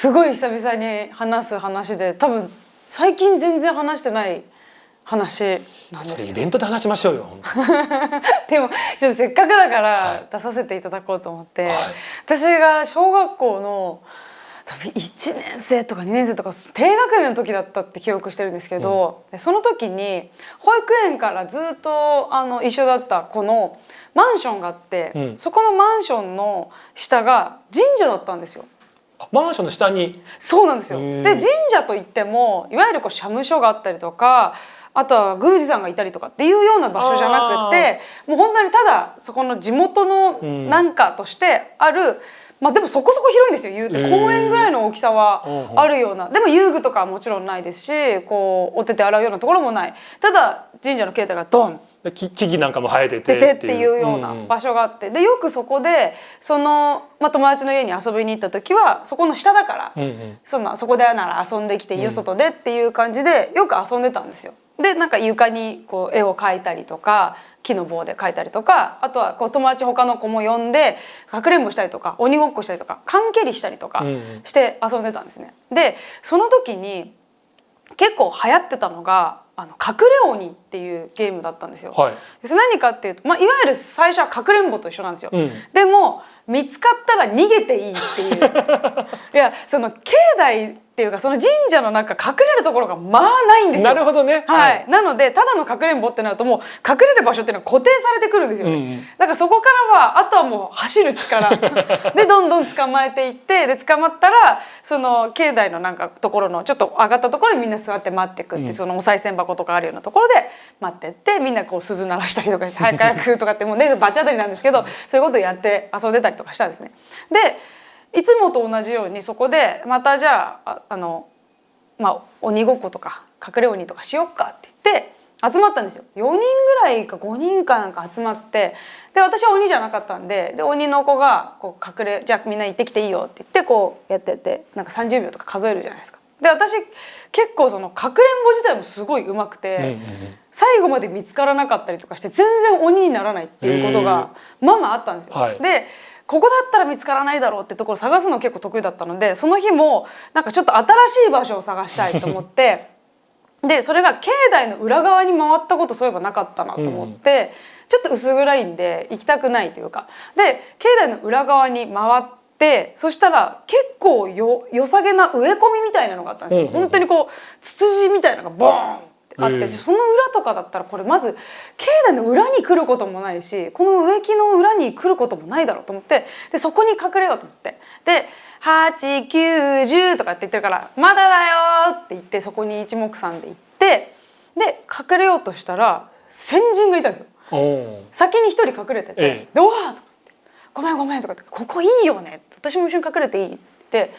すごい久々に話す話で、多分最近全然話してない話なんですけど、それイベントで話しましょうよ。でもちょっとせっかくだから出させていただこうと思って、はい、私が小学校の多分1年生とか2年生とか低学年の時だったって記憶してるんですけど、その時に保育園からずっと一緒だった子のマンションがあって、そこのマンションの下が神社だったんですよ。マンションの下に。そうなんですよ。で神社といってもいわゆる社務所があったりとか、あとは宮司さんがいたりとかっていうような場所じゃなくて、もう本当にただそこの地元のなんかとしてある、まあでもそこそこ広いんですよ。言うて公園ぐらいの大きさはあるような、でも遊具とかはもちろんないですし、こうお手手洗うようなところもない、ただ神社の境内がドン木々なんかも生えててっていうような場所があって、でよくそこで友達の家に遊びに行った時はそこの下だから、そこでなら遊んできていいよ外でっていう感じでよく遊んでたんですよ。でなんか床にこう絵を描いたりとか木の棒で描いたりとか、あとはこう友達他の子も呼んでかくれんぼしたりとか鬼ごっこしたりとか缶蹴りしたりとかして遊んでたんですね。でその時に結構流行ってたのが隠れ鬼っていうゲームだったんですよ。はい、それ何かっていうと、いわゆる最初はかくれんぼと一緒なんですよ。でも見つかったら逃げていいっていういやその境内っていうかその神社の中隠れるところがまあないんですよ。なるほどね。はい、なのでただのかくれんぼってなるともう隠れる場所っていうのは固定されてくるんですよね。だからそこからはあとはもう走る力でどんどん捕まえていって、で捕まったらその境内のなんかところのちょっと上がったところにみんな座って待ってくって、そのお賽銭箱とかあるようなところで待ってって、みんなこう鈴鳴らしたりとかして早くとかってもうねバチ当たりなんですけど、そういうことをやって遊んでたりとかしたんですね。でいつもと同じようにそこでまたじゃあ鬼ごっことか隠れ鬼とかしよっかって言って集まったんですよ。4人ぐらいか5人かなんか集まって、で私は鬼じゃなかったんで、鬼の子がこうじゃあみんな行ってきていいよって言ってこうやっててなんか30秒とか数えるじゃないですか。で私結構そのかくれんぼ自体もすごい上手くて、最後まで見つからなかったりとかして全然鬼にならないっていうことがまあまああったんですよ。でここだったら見つからないだろうってところ探すの結構得意だったので、その日もなんかちょっと新しい場所を探したいと思ってでそれが境内の裏側に回ったことそういえばなかったなと思って、ちょっと薄暗いんで行きたくないというかで境内の裏側に回って、そしたら結構良さげな植え込みみたいなのがあったんですよ。本当にこうツツジみたいなのがボーンあって、その裏とかだったらこれまず境内の裏に来ることもないし、この植木の裏に来ることもないだろうと思って、でそこに隠れようと思って、で8、9、10とかって言ってるからまだだよって言ってそこに一目散で行って、で隠れようとしたら先人がいたんですよ。先に一人隠れてて、で「わー!」とかって「ごめんごめん」とかって「ここいいよね」私も一緒に隠れていいって言って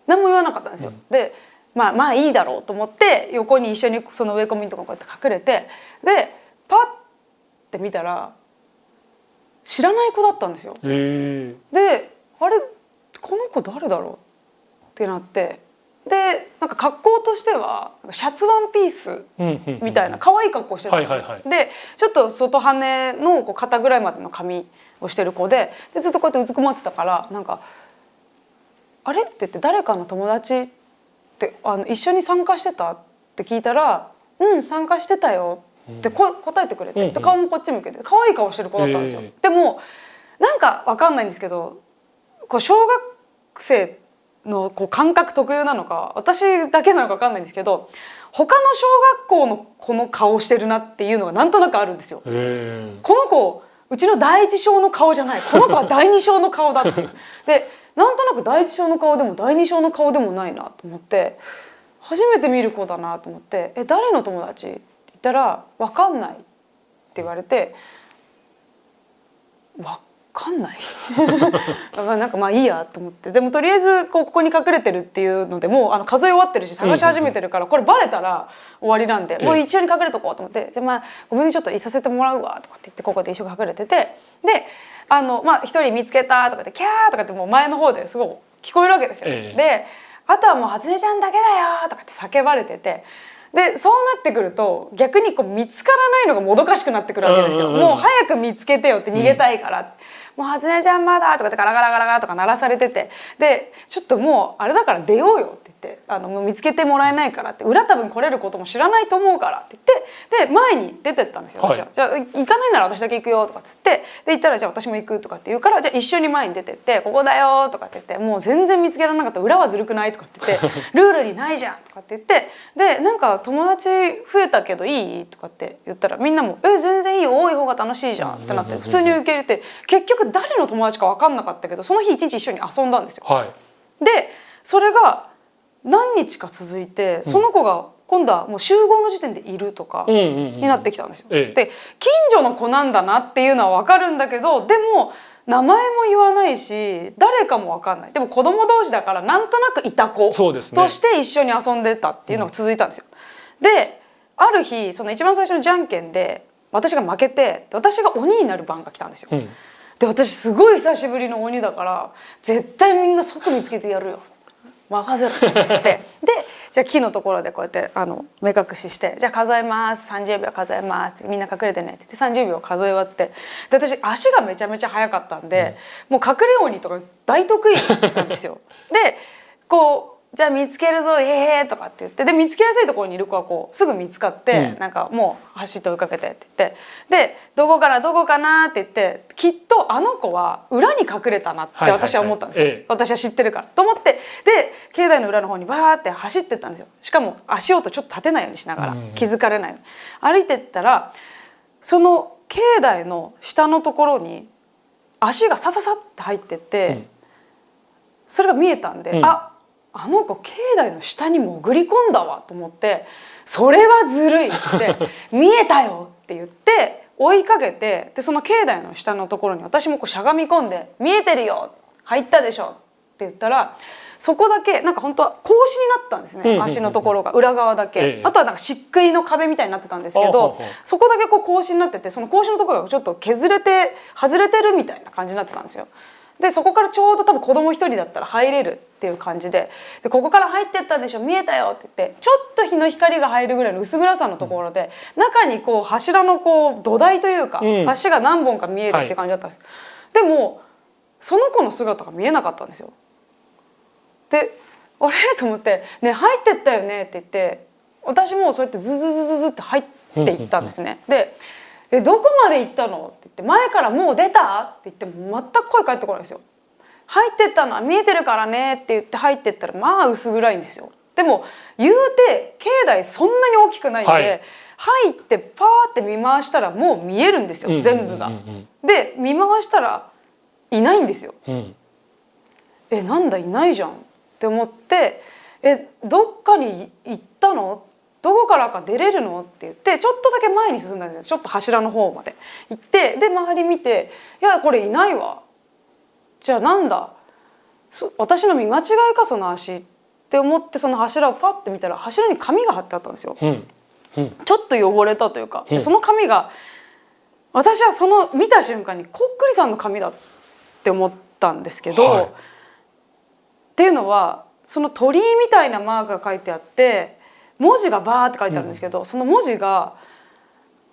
何も言わなかったんですよ。でまあいいだろうと思って横に一緒にその植え込みのとここうやって隠れて、でパッて見たら知らない子だったんですよ。であれこの子誰だろうってなって、でなんか格好としてはシャツワンピースみたいな可愛い格好してたんですよ。でちょっと外羽のこう肩ぐらいまでの髪をしてる子で、ずっとこうやってうずくまってたからなんか「あれ?」って言って「誰かの友達って一緒に参加してた?」って聞いたら「うん参加してたよ」って答えてくれて、で顔もこっち向けて可愛い顔してる子だったんですよ。でもなんかわかんないんですけど、こう小学生のこう感覚特有なのか私だけなのかわかんないんですけど、他の小学校の子の顔してるなっていうのがなんとなくあるんですよ。この子うちの第一小の顔じゃない、この子は第二小の顔だってでなんとなく第一小の顔でも第二小の顔でもないなと思って、初めて見る子だなと思って「誰の友達?」って言ったら「分かんない」って言われて「分かんない」なんかまあいいやと思って、でもとりあえずここに隠れてるっていうのでもう数え終わってるし探し始めてるからこれバレたら終わりなんでもう一緒に隠れとこうと思って「じゃあまあごめんねちょっといさせてもらうわ」とかって言ってここで一緒に隠れてて、で一人見つけたとかってキャーとかってもう前の方ですごい聞こえるわけですよ。であとはもう初音ちゃんだけだよとかって叫ばれてて、でそうなってくると逆にこう見つからないのがもどかしくなってくるわけですよ。もう早く見つけてよって逃げたいから、もう初音ちゃんまだとかってガラガラガラガラとか鳴らされてて、でちょっともうあれだから出ようよって言って、もう見つけてもらえないからって、裏多分来れることも知らないと思うからって言って、で前に出てったんですよ私は。じゃあ行かないなら私だけ行くよとかっつって、で行ったらじゃあ私も行くとかって言うから、じゃあ一緒に前に出てってここだよとかって言って、もう全然見つけられなかった、裏はずるくないとかって言ってルールにないじゃんとかって言って、でなんか友達増えたけどいいとかって言ったら、みんなも全然いいよ、多い方が楽しいじゃんってなって普通に受け入れて、結局誰の友達か分かんなかったけどその日一日一緒に遊んだんですよ。でそれが何日か続いて、その子が今度はもう集合の時点でいるとかになってきたんですよ。で近所の子なんだなっていうのは分かるんだけど、でも名前も言わないし誰かも分かんない。でも子供同士だからなんとなくいた子として一緒に遊んでたっていうのが続いたんですよ。である日その一番最初のじゃんけんで私が負けて、私が鬼になる番が来たんですよ。で私すごい久しぶりの鬼だから絶対みんな即見つけてやるよ、任せろって言ってでじゃあ木のところでこうやって目隠しして、じゃあ数えます30秒数えますって、みんな隠れてねって言って30秒数え終わって、で私足がめちゃめちゃ速かったんで、もう隠れ鬼とか大得意なんですよ。でこうじゃあ見つけるぞとかって言って、で見つけやすいところにいる子はこうすぐ見つかって、なんかもう走って追いかけてって言って、でどこからどこかなって言って、きっとあの子は裏に隠れたなって私は思ったんですよ。私は知ってるからと思って、で境内の裏の方にバーって走ってったんですよ。しかも足音ちょっと立てないようにしながら、気づかれないように歩いてったら、その境内の下のところに足がサササって入ってって、それが見えたんで、あの子境内の下に潜り込んだわと思って、それはずるいって見えたよって言って追いかけて、でその境内の下のところに私もこうしゃがみ込んで、見えてるよ入ったでしょって言ったら、そこだけなんか本当は格子になったんですね、足のところが裏側だけ、あとはなんか漆喰の壁みたいになってたんですけど、そこだけこう格子になってて、その格子のところがちょっと削れて外れてるみたいな感じになってたんですよ。でそこからちょうど多分子供一人だったら入れるっていう感じで、ここから入ってったんでしょ見えたよって言って、ちょっと日の光が入るぐらいの薄暗さのところで、中にこう柱のこう土台というか、橋が何本か見えるっていう感じだったんです。でもその子の姿が見えなかったんですよ。であれと思って「ね入ってったよね」って言って、私もそうやってズズズズズって入っていったんですね。でどこまで行ったのって言って、前からもう出たって言っても全く声返ってこないんですよ。入ってったのは見えてるからねって言って入ってったらまあ薄暗いんですよ。でも言うて境内そんなに大きくないんで、入ってパーって見回したらもう見えるんですよ全部が。で見回したらいないんですよ。なんだいないじゃんって思って、どっかに行ったの？どこからか出れるのって言ってちょっとだけ前に進んだんですよ。ちょっと柱の方まで行ってで周り見て「いやこれいないわ。じゃあなんだ私の見間違いかその足」って思ってその柱をパッて見たら柱に紙が貼ってあったんですよ。ちょっと汚れたというか、その紙が私はその見た瞬間にこっくりさんの紙だって思ったんですけど、っていうのはその鳥居みたいなマークが書いてあって文字がバーって書いてあるんですけど、その文字が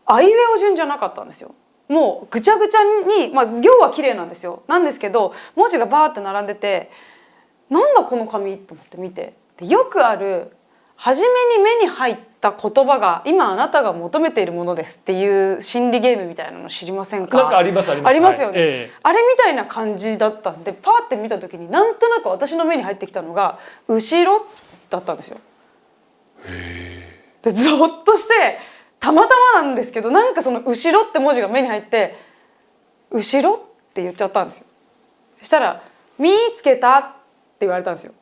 あいうえお順じゃなかったんですよ。もうぐちゃぐちゃに、行は綺麗なんですよ。なんですけど文字がバーって並んでて、なんだこの紙と思って見て、でよくある初めに目に入った言葉が今あなたが求めているものですっていう心理ゲームみたいなの知りませんか？なんかありますあります。ありますよね。あれみたいな感じだったんで、パーって見た時になんとなく私の目に入ってきたのが後ろだったんですよ。でゾッとしてたまたまなんですけど、なんかその後ろって文字が目に入って後ろって言っちゃったんですよ。そしたら見つけたって言われたんですよ。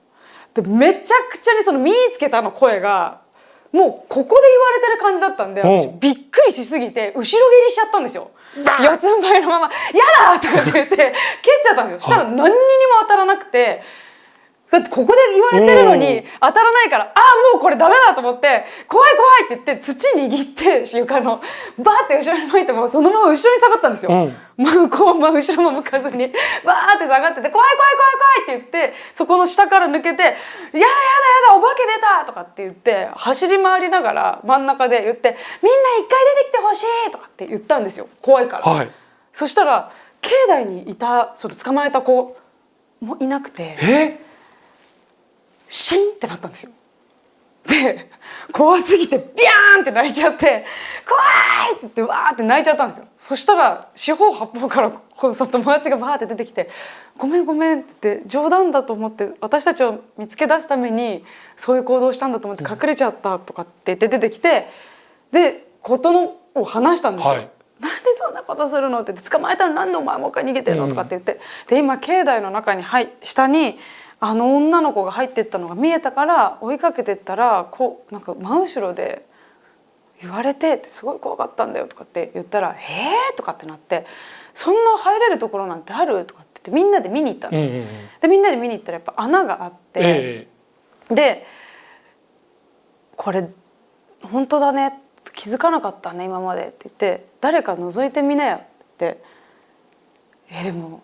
でめちゃくちゃにその見つけたの声がもうここで言われてる感じだったんで、私びっくりしすぎて後ろ蹴りしちゃったんですよ。四つん這いのまま「やだ!」とかって言って蹴っちゃったんですよ。したら何にも当たらなくて、だってここで言われてるのに当たらないから、もうこれダメだと思って「怖い怖い!」って言って土握って床のバーって後ろに巻いてもそのまま後ろに下がったんですよ。後ろも向かずにバーって下がってて「怖い怖い怖い怖い!」って言ってそこの下から抜けて「やだやだやだお化け出た!」とかって言って走り回りながら真ん中で言って「みんな一回出てきてほしい!」とかって言ったんですよ、怖いから。そしたら境境内にいたその捕まえた子もいなくて、シンってなったんですよ。で怖すぎてビャーンって泣いちゃって「怖い!」って言ってわーって泣いちゃったんですよ。そしたら四方八方からその友達がバーって出てきて「ごめんごめん」って言って「冗談だと思って私たちを見つけ出すためにそういう行動をしたんだと思って隠れちゃった」とかって言って出てきて、で事を話したんですよ。なんでそんなことするのって言って捕まえたらなんでお前もう一回逃げてんのとかって言って、で今境内の中に下にあの女の子が入ってったのが見えたから追いかけてったらこうなんか真後ろで言われてってすごい怖かったんだよとかって言ったら「とかってなって「そんな入れるところなんてある?」とかって言ってみんなで見に行ったんですよ。でみんなで見に行ったらやっぱ穴があって、でこれ本当だね気づかなかったね今までって言って「誰か覗いてみなよ」って言って「でも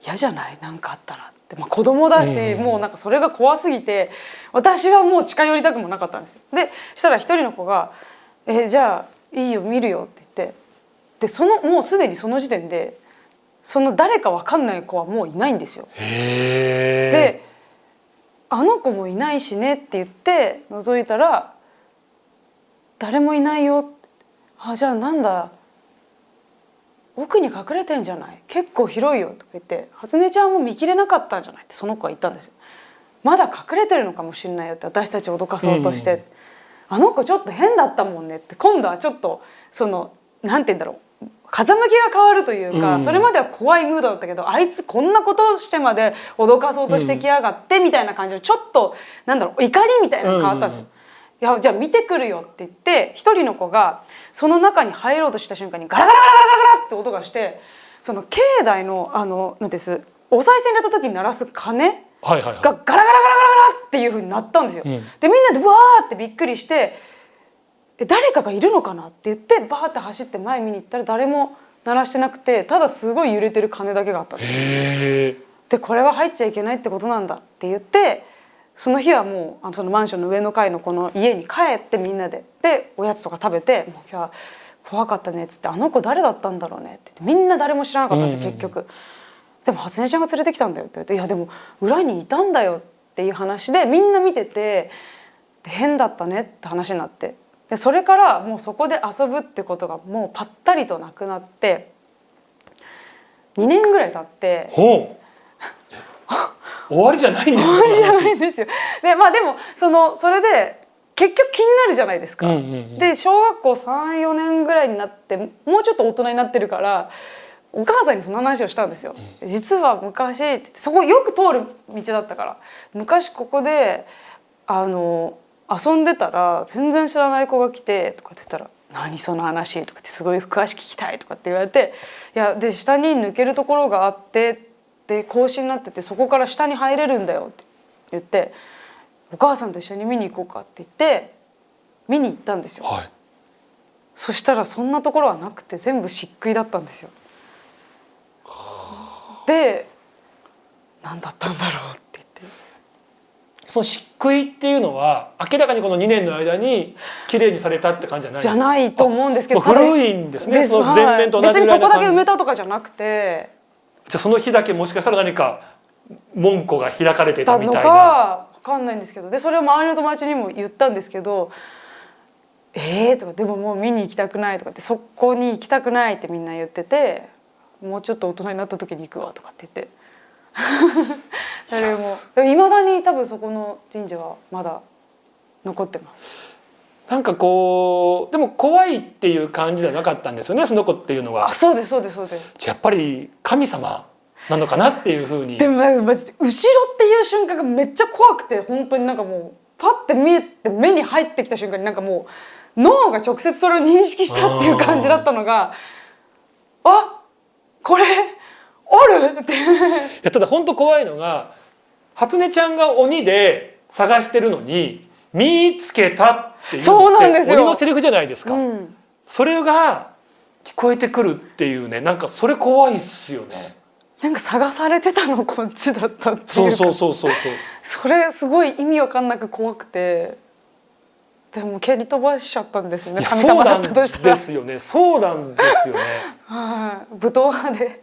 嫌じゃないなんかあったら」って、まあ、子供だし、もうなんかそれが怖すぎて私はもう近寄りたくもなかったんですよ。でしたら一人の子が「じゃあいいよ見るよ」って言って、でもうすでにその時点でその誰か分かんない子はもういないんですよ。であの子もいないしねって言って覗いたら誰もいないよ。じゃあなんだ奥に隠れてんじゃない結構広いよとか言って初音ちゃんも見切れなかったんじゃないってその子は言ったんですよ。まだ隠れてるのかもしれないよって私たちを脅かそうとして、あの子ちょっと変だったもんねって今度はちょっとそのなんて言うんだろう風向きが変わるというか、それまでは怖いムードだったけどあいつこんなことをしてまで脅かそうとしてきやがってみたいな感じのちょっとなんだろう怒りみたいなのが変わったんですよ。いやじゃあ見てくるよって言って一人の子がその中に入ろうとした瞬間にガラガラガラガラガラって音がしてその境内のなんですお賽銭入れた時に鳴らす鐘がガラガラガラガラっていう風になったんですよ。でみんなでわーってびっくりして誰かがいるのかなって言ってバーって走って前見に行ったら誰も鳴らしてなくてただすごい揺れてる鐘だけがあったんです。でこれは入っちゃいけないってことなんだって言ってその日はもうそのマンションの上の階のこの家に帰ってみんなでおやつとか食べて「もう今日は怖かったね」っつって「あの子誰だったんだろうね」って言ってみんな誰も知らなかったんですよ結局。でも初音ちゃんが連れてきたんだよって言って「いやでも裏にいたんだよ」っていう話でみんな見てて変だったねって話になって、でそれからもうそこで遊ぶってことがもうぱったりとなくなって2年ぐらい経って。終わりじゃないんですよ。終わりじゃないんですよ。でまあでもそれで結局気になるじゃないですか。で小学校3、4年ぐらいになってもうちょっと大人になってるからお母さんにその話をしたんですよ。実は昔って言ってそこよく通る道だったから昔ここで遊んでたら全然知らない子が来てとかって言ったら「何その話」とかってすごい詳しく聞きたいとかって言われて「いやで下に抜けるところがあって」で格子になっててそこから下に入れるんだよって言ってお母さんと一緒に見に行こうかって言って見に行ったんですよ。そしたらそんなところはなくて全部漆喰だったんですよ。で何だったんだろうって言って、その漆喰っていうのは明らかにこの2年の間に綺麗にされたって感じじゃないですか。じゃないと思うんですけど古いんですね。その前面と同じぐらいの感じ。別にそこだけ埋めたとかじゃなくて。じゃあその日だけもしかしたら何か門戸が開かれてたみたいな。のか分かんないんですけど、でそれを周りの友達にも言ったんですけど「とか「でももう見に行きたくない」とかって「そこに行きたくない」ってみんな言ってて「もうちょっと大人になった時に行くわ」とかって言って誰もいまだに多分そこの神社はまだ残ってます。なんかこうでも怖いっていう感じじゃなかったんですよねその子っていうのは。そうですそうですそうです。やっぱり神様なのかなっていうふうに。でもマジで後ろっていう瞬間がめっちゃ怖くて本当になんかもうパッて見えて目に入ってきた瞬間になんかもう脳が直接それを認識したっていう感じだったのがこれおるっていやただ本当怖いのが初音ちゃんが鬼で探してるのに見つけたっていうのって鬼のセリフじゃないですか。それが聞こえてくるっていうね、なんかそれ怖いっすよね。なんか探されてたのこっちだったっていうか、それすごい意味わかんなく怖くて、でも蹴り飛ばしちゃったんですよね、神様だったとしたら。そうなんですよね。そうなんですよね。武闘派で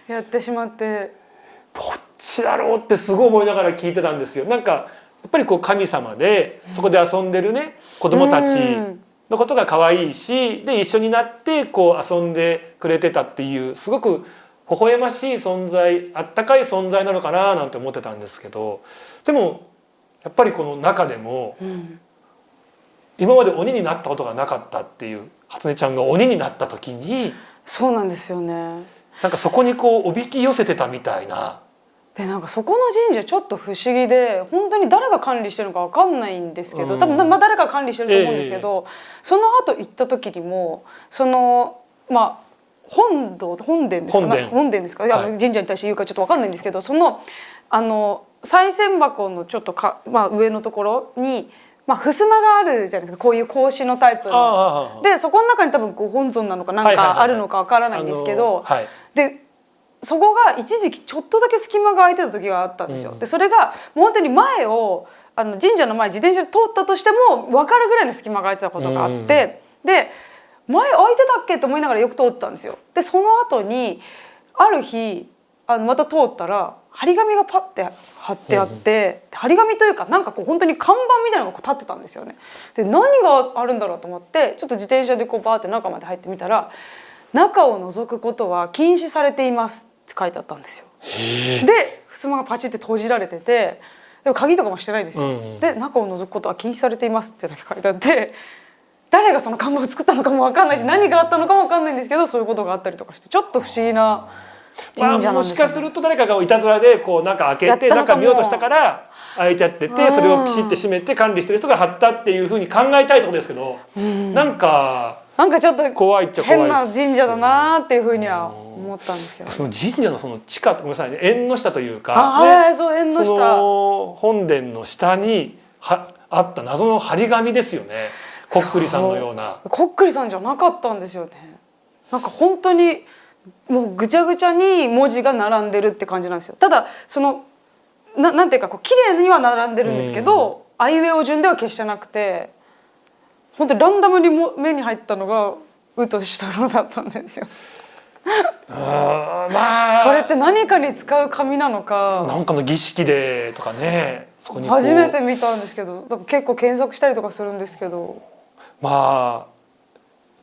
やってしまって、どっちだろうってすごい思いながら聞いてたんですよ。なんかやっぱりこう神様でそこで遊んでるね子供たちのことが可愛いし、で一緒になってこう遊んでくれてたっていうすごく微笑ましい存在、あったかい存在なのかななんて思ってたんですけど、でもやっぱりこの中でも、今まで鬼になったことがなかったっていう初音ちゃんが鬼になった時に、そうなんですよね。なんかそこにこうおびき寄せてたみたいな。でなんかそこの神社ちょっと不思議で、本当に誰が管理してるのか分かんないんですけど、多分誰か管理してると思うんですけど、その後行った時にもその本殿ですか、本殿ですか、神社に対して言うかちょっと分かんないんですけど、その賽銭箱のちょっと上のところに、襖があるじゃないですか、こういう格子のタイプの。でそこの中に多分ご本尊なのかなんかあるのか分からないんですけど、でそこが一時期ちょっとだけ隙間が空いてた時があったんですよ。でそれがもう本当に前を神社の前自転車で通ったとしても分かるぐらいの隙間が空いてたことがあって、で前空いてたっけと思いながらよく通ったんですよ。でその後にある日また通ったら張り紙がパッて貼ってあって、張り紙というかなんかこう本当に看板みたいなのがこう立ってたんですよね。で何があるんだろうと思ってちょっと自転車でこうバーって中まで入ってみたら「中を覗くことは禁止されています」って書いてあったんですよ。で襖がパチって閉じられてて、でも鍵とかもしてないんですよ。で中を覗くことは禁止されていますってだけ書いてあって、誰がその看板を作ったのかも分かんないし、何があったのかも分かんないんですけど、そういうことがあったりとかしてちょっと不思議な神社なんですよね。もしかすると誰かがいたずらでこうなんか開けて中見ようとしたから開いちゃってて、それをピシッて閉めて管理してる人が貼ったっていうふうに考えたいところですけど、なんかちょっと怖いっちゃ怖いです。変な神社だなっていうふうには思ったんですけど、その神社のその地下、ごめんなさいね、縁の下というか、そう縁の下、その本殿の下にあった謎の張り紙ですよね。こっくりさんのような。こっくりさんじゃなかったんですよね。なんか本当にもうぐちゃぐちゃに文字が並んでるって感じなんですよ。ただそのなんていうかこう綺麗には並んでるんですけど、あいうえお順では決してなくて、本当にランダムに目に入ったのがうとし太郎だったんですよ。それって何かに使う紙なのか、なんかの儀式でとかね、そこに初めて見たんですけど、結構検索したりとかするんですけど、やっ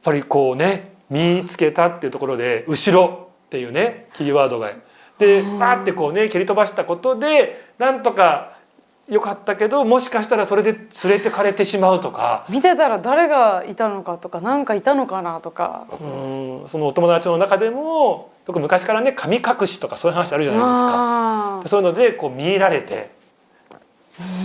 ぱりこうね、見つけたっていうところで後ろっていうねキーワードがでバーってこうね蹴り飛ばしたことでなんとか良かったけど、もしかしたらそれで連れてかれてしまうとか、見てたら誰がいたのかとか、何かいたのかなとか、そのお友達の中でもよく昔からね神隠しとかそういう話あるじゃないですか。そういうのでこう見入られて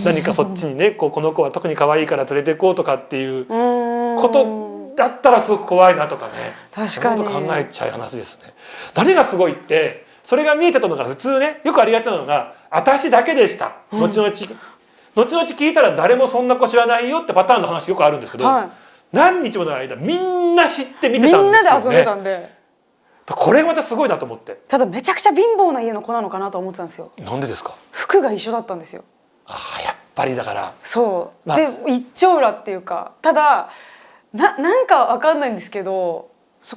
何かそっちにねこの子は特に可愛いから連れて行こうとかっていうことだったらすごく怖いなとかね、確かにそういうこと考えちゃう話ですね。何がすごいってそれが見えてたのが普通ね、よくありがちなのが私だけでした、後々聞いたら誰もそんな子知らないよってパターンの話よくあるんですけど、何日もの間みんな知って見てたんですよね。みんなで遊んでたんで、これまたすごいなと思って。ただめちゃくちゃ貧乏な家の子なのかなと思ってたんですよ。なんでですか？服が一緒だったんですよ。やっぱりだからそう、で一丁羅っていうか、ただなんかわかんないんですけど、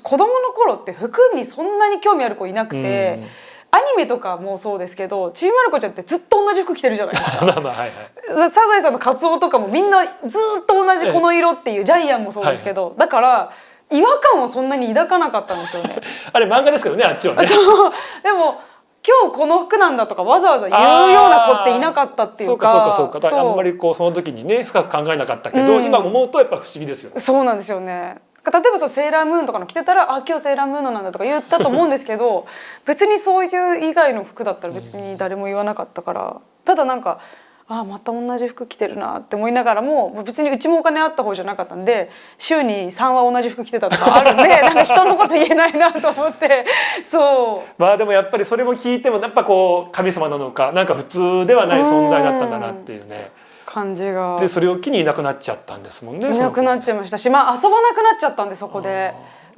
子供の頃って服にそんなに興味ある子いなくて、アニメとかもそうですけど、ちびまる子ちゃんってずっと同じ服着てるじゃないですか。サザエさんのカツオとかもみんなずっと同じこの色っていう、ジャイアンもそうですけど、だから違和感をそんなに抱かなかったんですよね。あれ漫画ですけどね、あっちはね。そうでも今日この服なんだとかわざわざ言うような子っていなかったっていうか、そうかあんまりこうその時にね深く考えなかったけど、今思うとやっぱ不思議ですよね。そうなんですよね。例えばセーラームーンとかの着てたら今日セーラームーンのなんだとか言ったと思うんですけど別にそういう以外の服だったら別に誰も言わなかったから、ただなんかまた同じ服着てるなって思いながらも、別にうちもお金あった方じゃなかったんで週に3は同じ服着てたとかあるんでなんか人のこと言えないなと思って。そうでもやっぱりそれも聞いてもやっぱこう神様なのかなんか普通ではない存在だったんだなっていうね感じが。でそれを機にいなくなっちゃったんですもんね。いなくなっちゃいましたし、遊ばなくなっちゃったんで、そこで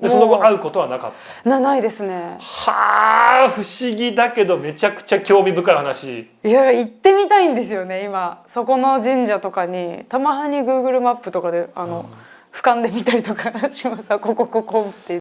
その後会うことはなかった？ないですね。不思議だけどめちゃくちゃ興味深い話。いや行ってみたいんですよね。今そこの神社とかにたまに Google マップとかで俯瞰で見たりとかします。ここって